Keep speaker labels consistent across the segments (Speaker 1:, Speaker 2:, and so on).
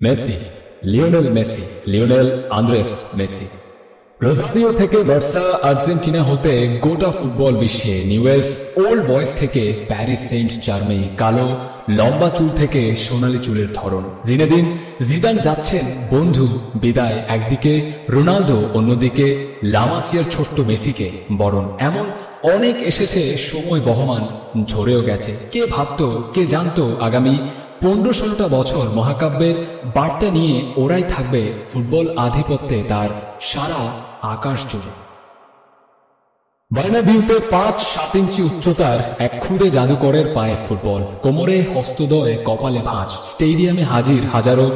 Speaker 1: Messi, Lionel Messi, Lionel Andres Messi. Rosario থেকে Barca, Argentina হতে গোটা ফুটবল বিশ্বে নিউয়েলস ওল্ড বয়েজ থেকে প্যারিস সেন্ট জার্মেই, কালো লম্বা চুল থেকে সোনালী চুলের ধরন। জিনেদিন জিদান যাচ্ছেন বন্ধু বিদায়, একদিকে রোনালদো, অন্যদিকে লামাসিয়ার ছোট্ট মেসিকে বরণ। এমন অনেক এসেছে, সময় বহমান ঝরেও গেছে। কে ভাবতো, কে জানতো আগামী 15-16টা বছর মহাকাব্যের বার্তা নিয়ে ওরাই থাকবে ফুটবল আধিপত্যে তার সারা আকাশ জুড়ে। বার্নাবিউতে 5-7 ইঞ্চি উচ্চতার এক ক্ষুদে জাদুকরের পায়ে ফুটবল, কোমরে হস্তদয়ে, কপালে ভাঁজ, স্টেডিয়ামে হাজির হাজারো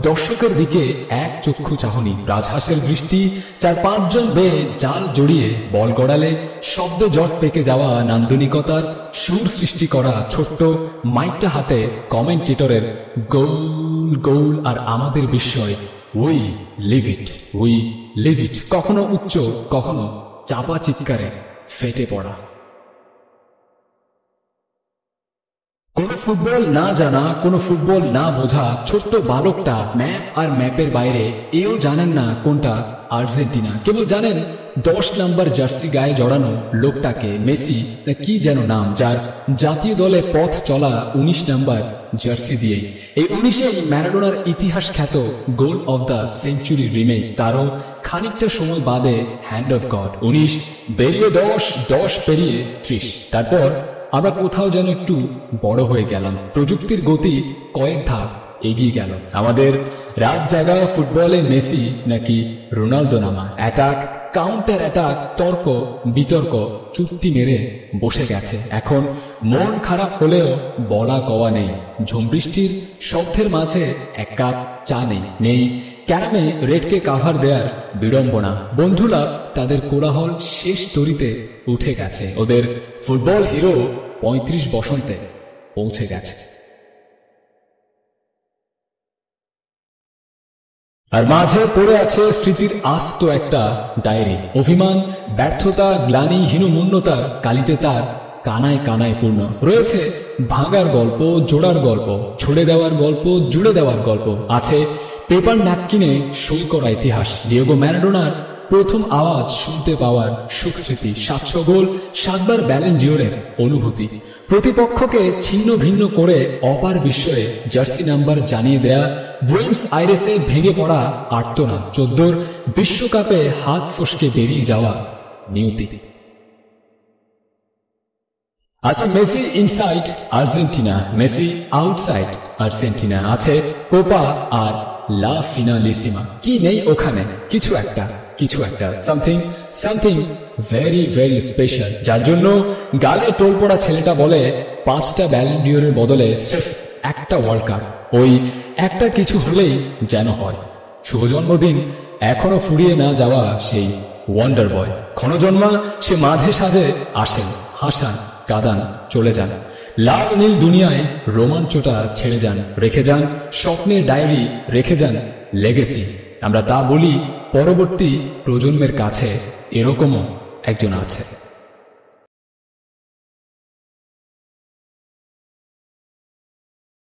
Speaker 1: দর্শকের দিকে এক চক্ষু চাহনি, রাজহাঁসের দৃষ্টি, 4-5 জন বেয়ে জাল জড়িয়ে বল গড়ালে শব্দে জট পেকে যাওয়া নান্দনিকতার সুর সৃষ্টি করা, ছোট্ট মাইকটা হাতে কমেন্টেটরের গোল গোল আর আমাদের বিস্ময়, we live it, we live it. কখনো উচ্চ, কখনো চাপা চিৎকারে ফেটে পড়া। কোন ফুটবল না জানা, কোন ফুটবল না বোঝা ছোট্ট বালকটা ম্যাপ আর ম্যাপের বাইরে এও জানেন না কোনটা আর্জেন্টিনা। কেবল জানেন 10 নাম্বার জার্সি গায়ে জড়ানো লোকটাকে, মেসি না কি যেন নাম, যার জাতীয় দলে পথ চলা 19 নাম্বার জার্সি দিয়েই। এই 19এই ম্যারাডোনার ইতিহাস খ্যাত goal of the century remake, তারও খানিকটা সময় বাদে হ্যান্ড অফ গড। 19 বেরিয়ে 10 পেরিয়ে 30। তারপর আমরা কোথাও যেন একটু বড় হয়ে গেলাম, প্রযুক্তির গতি কয়েক ধাপ এগিয়ে গেল। আমাদের রাত জাগা ফুটবলে মেসি নাকি রোনালদো নামা, অ্যাটাক কাউন্টার অ্যাটাক, তর্ক বিতর্ক চুক্তি নেড়ে বসে গেছে। এখন মন খারাপ হলেও বলা কওয়া নেই, ঝুমবৃষ্টির শব্দের মাঝে এক কাপ চা নেই, নেই ক্যারামে রেডকে কাভার দেয়ার বিড়ম্বনা। বন্ধুরা তাদের কোলাহল শেষ তরিতে উঠে গেছে, ওদের ফুটবল হিরো 35 বসন্তে পৌঁছে গেছে। আর মাঝে পড়ে আছে স্মৃতির আস্ত একটা ডায়েরি, অভিমান, ব্যর্থতা, গ্লানি, হীনমন্যতার কালিতে তার কানায় কানায় পূর্ণ। রয়েছে ভাঙার গল্প, জোড়ার গল্প, ছুড়ে দেওয়ার গল্প, জুড়ে দেওয়ার গল্প। আছে পেপার ন্যাপকিনে সই করা ইতিহাস, ডিয়েগো ম্যারাডোনার প্রথম আওয়াজ শুনতে পাওয়ার সুখস্মৃতি, 700 গোল, 7 বার ব্যালন ডিওরের অনুভূতি, প্রতিপক্ষকে ছিন্ন ভিন্ন করে অপার বিস্ময়ে জার্সি নাম্বার জানিয়ে দেয়া, বুয়েন্স আইরেসে ভেঙে পড়া আর্তনাদ, 14 বিশ্বকাপে হাত ফসকে বেরিয়ে যাওয়া নিয়তি। আছে Messi inside Argentina, Messi outside Argentina. আছে কোপা আর লা ফিনালিসিমা। কি নেই ওখানে? কিছু একটা সামথিং ভেরি ভেরি স্পেশাল, যার জন্য গালে টোল পড়া ছেলেটা বলে 5টা ব্যালন ডিওরের বদলে সির্ফ একটা ওয়ার্ল্ড কাপ। ওই একটা কিছু হলেই যেন হয়। শুভ জন্মদিন এখনো ফুরিয়ে না যাওয়া সেই ওয়ান্ডার বয়, ক্ষণজন্মা সে মাঝে সাঝে আসেন, হাসান, কাদান, চলে যান। লাল নীল দুনিয়ায় রোমাঞ্চটা ছেড়ে যান, রেখে যান স্বপ্নের ডায়েরি, রেখে যান লেগেসি। আমরা তা বলি, পরবর্তী প্রজন্মের কাছে এরকমও একজন আছে।